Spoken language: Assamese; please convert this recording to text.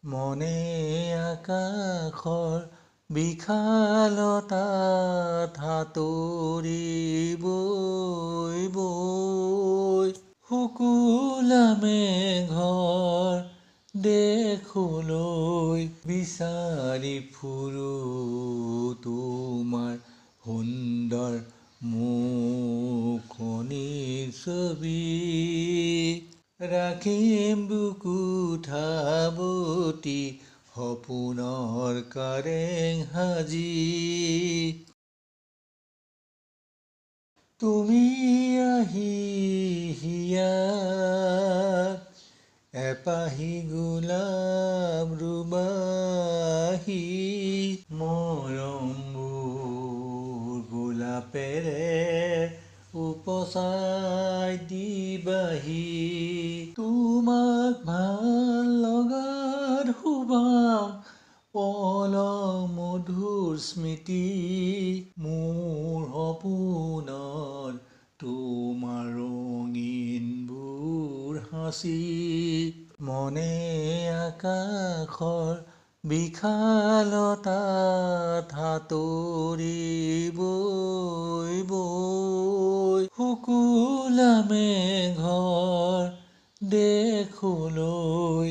মনে আকাশৰ বিশালতাত সাঁতুৰিবই বৈ শুকুলা মেঘৰ দেশলৈ বিচাৰি ফুৰো তোমাৰ সুন্দৰ মুখনিৰ ছবি ৰাখিম বুকুত সাৱটি সপোনৰ কাৰেং সাজি তুমি আহি হিয়াত এপাহি গোলাপ ৰুবাহি মৰমবোৰ গোলাপেৰে উপচাই দিবাহি তোমাক ভাল লগাত শুবাম পলম মধুৰ স্মৃতি মোৰ সপোনত তোমাৰ ৰঙীনবোৰ হাঁচি মনে আকাশৰ বিশালতাত সাঁতুৰিবই বৈ শুকুলা মেঘৰ দেশলৈ